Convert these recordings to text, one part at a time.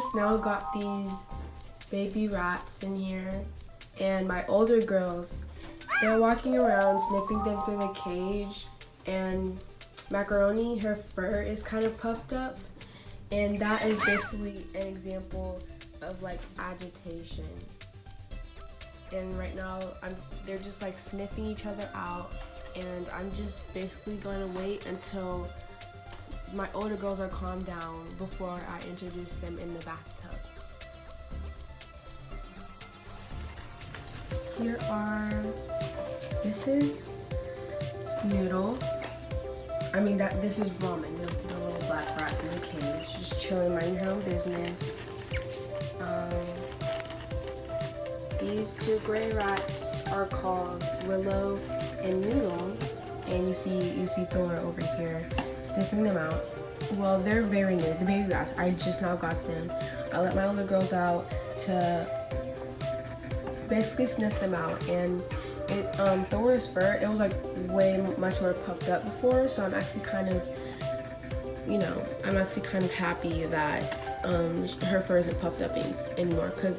just now got these baby rats in here, and my older girls, they're walking around sniffing them through the cage, and Macaroni, her fur is kind of puffed up, and that is basically an example of like agitation. And right now they're just like sniffing each other out, and I'm just basically going to wait until my older girls are calmed down before I introduce them in the bathtub. This is Noodle. This is Ramen, the little black rat in the cage, just chilling, minding her own business. These two gray rats are called Willow and Noodle, and you see Thor over here sniffing them out. Well, they're very new, the baby rats. I just now got them. I let my older girls out to basically sniff them out, and Thor's fur, it was like much more puffed up before, so I'm actually kind of happy that her fur isn't puffed up anymore, because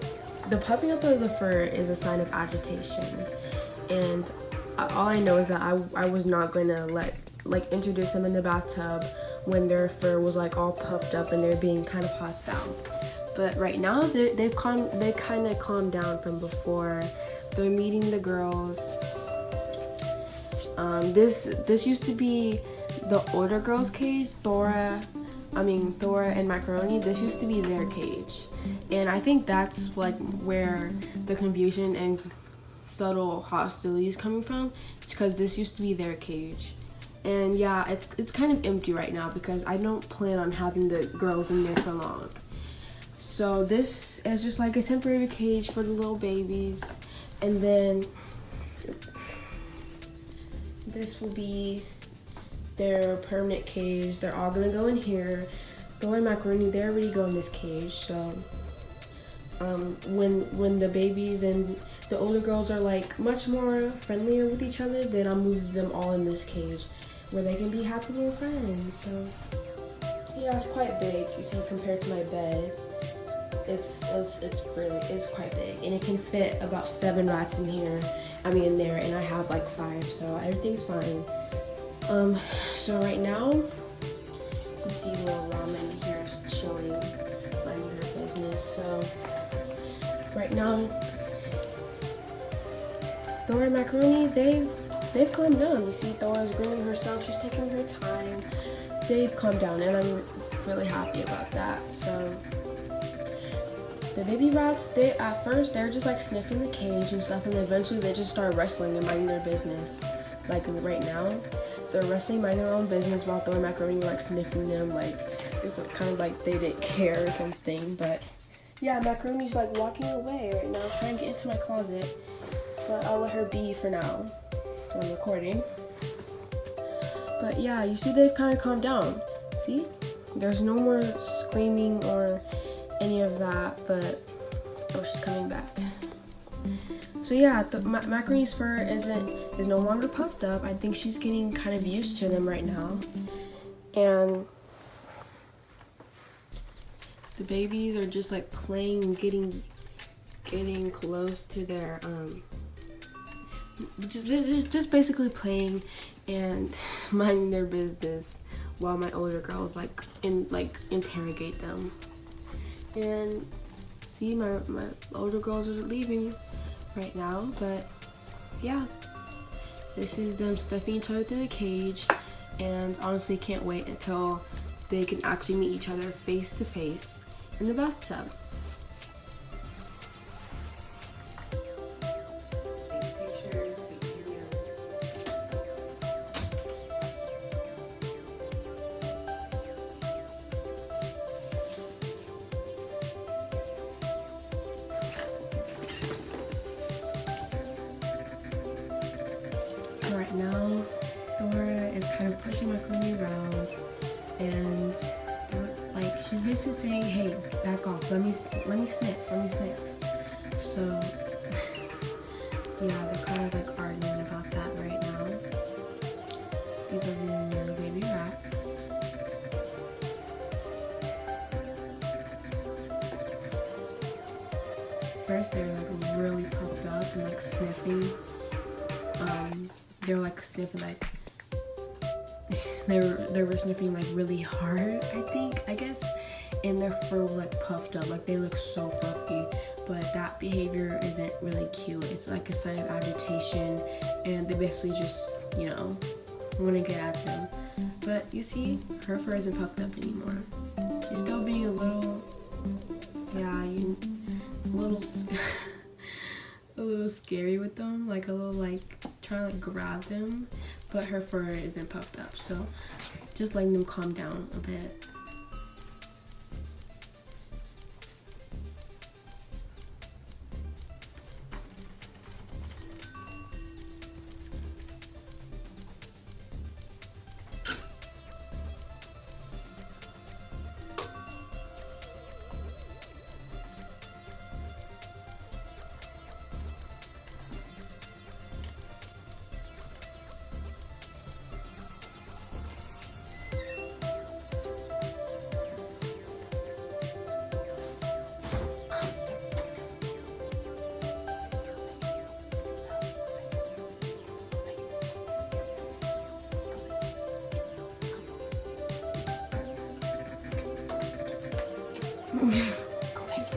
the puffing up of the fur is a sign of agitation, and all I know is that I was not going to introduce them in the bathtub when their fur was like all puffed up and they're being kind of hostile. But right now they kind of calmed down from before. They're meeting the girls. This used to be the older girls' cage. Thora and Macaroni. This used to be their cage, and I think that's like where the confusion and subtle hostility is coming from. It's because this used to be their cage, and yeah, it's kind of empty right now because I don't plan on having the girls in there for long. So this is just like a temporary cage for the little babies, and then this will be their permanent cage. They're all gonna go in here. Thor and Macaroni, they already go in this cage. So when the babies and the older girls are like much more friendlier with each other, then I'll move them all in this cage where they can be happy little friends. So yeah, it's quite big. You see, compared to my bed, it's quite big, and it can fit about 7 rats in here. In there, and I have like 5, so everything's fine. So right now, you see little Ramen here chilling, minding her business. So right now, Thor and Macaroni, they've calmed down. You see Thor's grooming herself, she's taking her time. They've calmed down, and I'm really happy about that. So the baby rats, at first they're just like sniffing the cage and stuff, and then eventually they just start wrestling and minding their business. Like right now, they're wrestling, minding their own business while Thor and Macaroni are like sniffing them. Like it's kind of like they didn't care or something. But yeah, Macaroni's like walking away right now, trying to get into my closet. But I'll let her be for now. So I'm recording. But yeah, you see they've kind of calmed down. See? There's no more screaming or any of that, but oh, she's coming back. So yeah, Macaroni's fur is no longer puffed up. I think she's getting kind of used to them right now, and the babies are just like playing, getting close to their just basically playing and minding their business while my older girls interrogate them. And see, my older girls are leaving right now, but yeah, this is them stuffing each other through the cage, and honestly can't wait until they can actually meet each other face to face in the bathtub. So right now, Dora is kind of pushing Macaroni around, and she's basically saying, "Hey, back off. Let me sniff. So yeah, they're kind of like arguing about that right now. These are the new baby rats. first they're like really puffed up and like sniffing. They were like sniffing like they were sniffing like really hard, I guess, and their fur was like puffed up, like they look so fluffy. But that behavior isn't really cute. It's like a sign of agitation, and they basically just, you know, want to get at them. But you see, her fur isn't puffed up anymore. She's still being a little, yeah, a little, a little scary with them, like a little like trying to like grab them. But her fur isn't puffed up, so just letting them calm down a bit. Go back.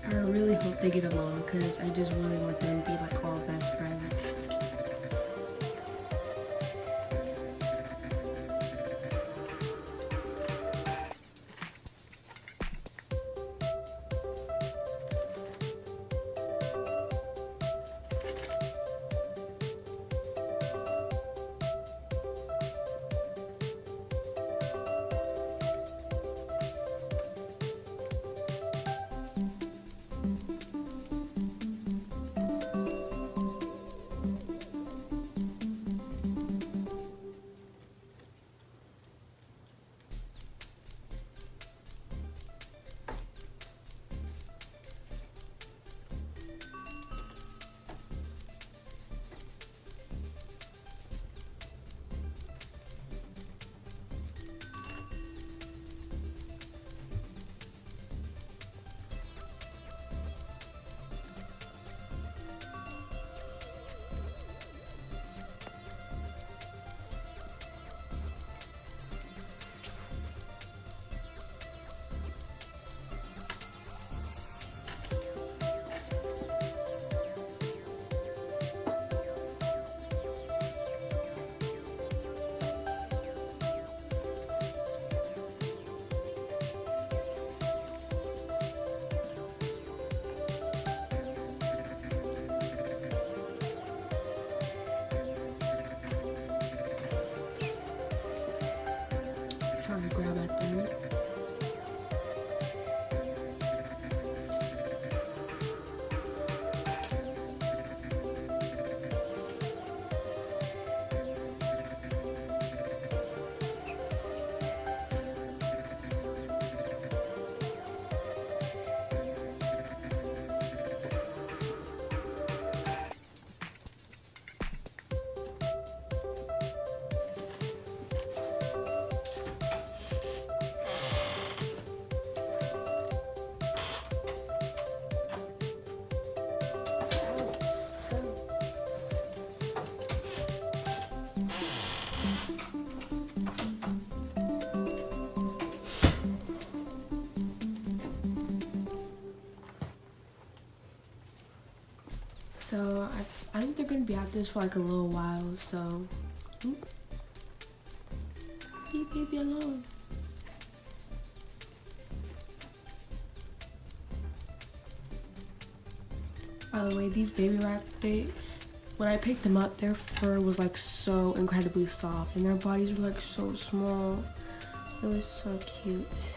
I really hope they get along, because I just really want them to be like all best friends. Trying to grab at them. So I think they're gonna be at this for like a little while. So, leave baby alone. By the way, these baby rats, when I picked them up, their fur was like so incredibly soft, and their bodies were like so small. It was so cute.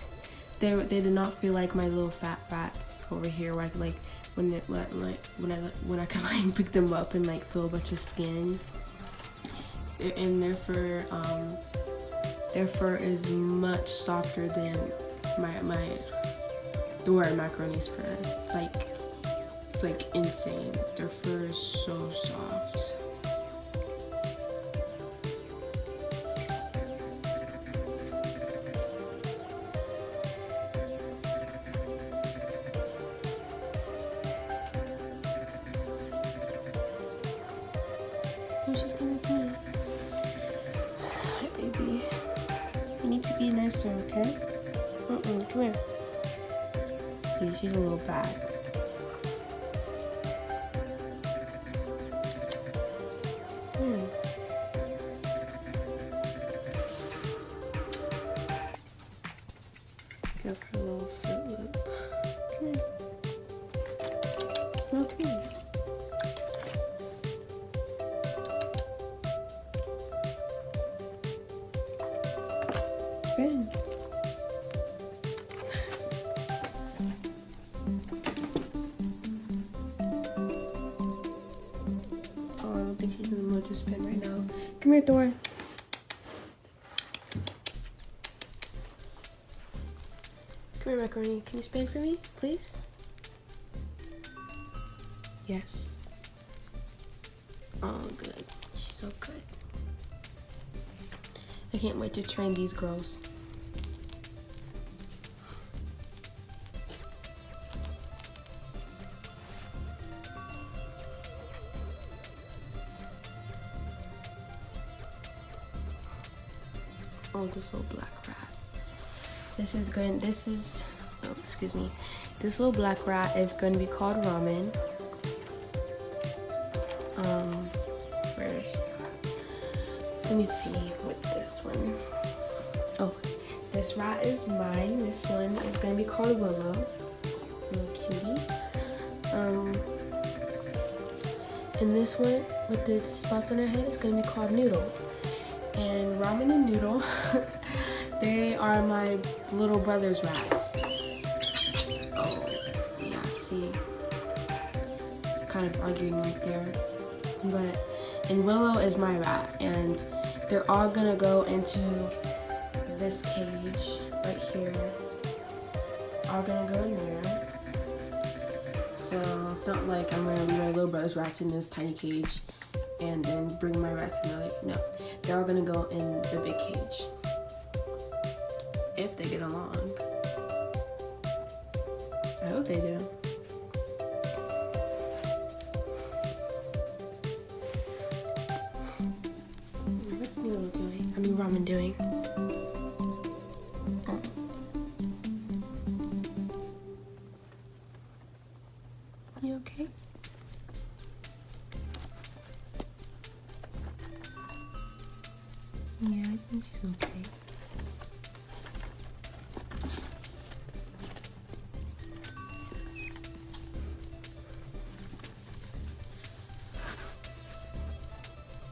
They did not feel like my little fat rats over here, where I could like when I could like pick them up and like feel a bunch of skin. And their fur is much softer than Dora Macaroni's fur. It's like insane. Their fur is so soft. Oh, she's coming to me. Hi, baby. You need to be nicer, okay? Come here. See, she's a little bad. Give her a little Fruit Loop. Come here. No, come here. Spin. Oh, I don't think she's in the mood to spin right now. Come here, Dora. Come here, Macaroni. Can you spin for me, please? Yes. Oh, good. She's so good. I can't wait to train these girls. Oh, this little black rat. This little black rat is going to be called Ramen. Where is she? Let me see with this one. Oh, this rat is mine. This one is going to be called Willow. Little cutie. And this one with the spots on her head is going to be called Noodle. And Ramen and Noodle, they are my little brother's rats. Oh, yeah, see, kind of arguing right there. And Willow is my rat, and they're all gonna go into this cage right here. All gonna go in there. So it's not like I'm gonna leave my little brother's rats in this tiny cage and then bring my rats in there. No, they're all gonna go in the big cage. If they get along. I hope they do. What's Noodle doing? I mean Ramen doing? Oh. You okay? Yeah, I think she's okay.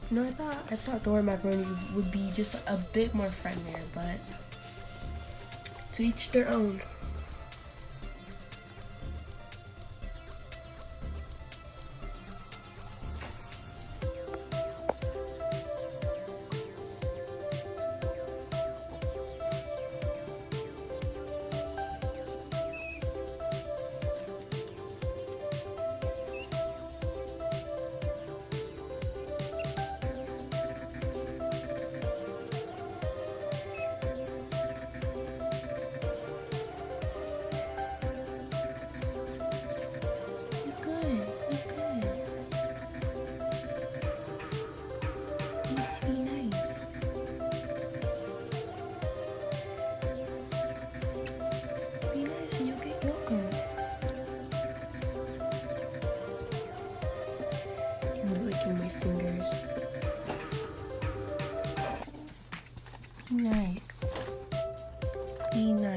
You know, I thought Dora Macaroni would be just a bit more friendlier, but to each their own. My fingers. Be nice. Be nice.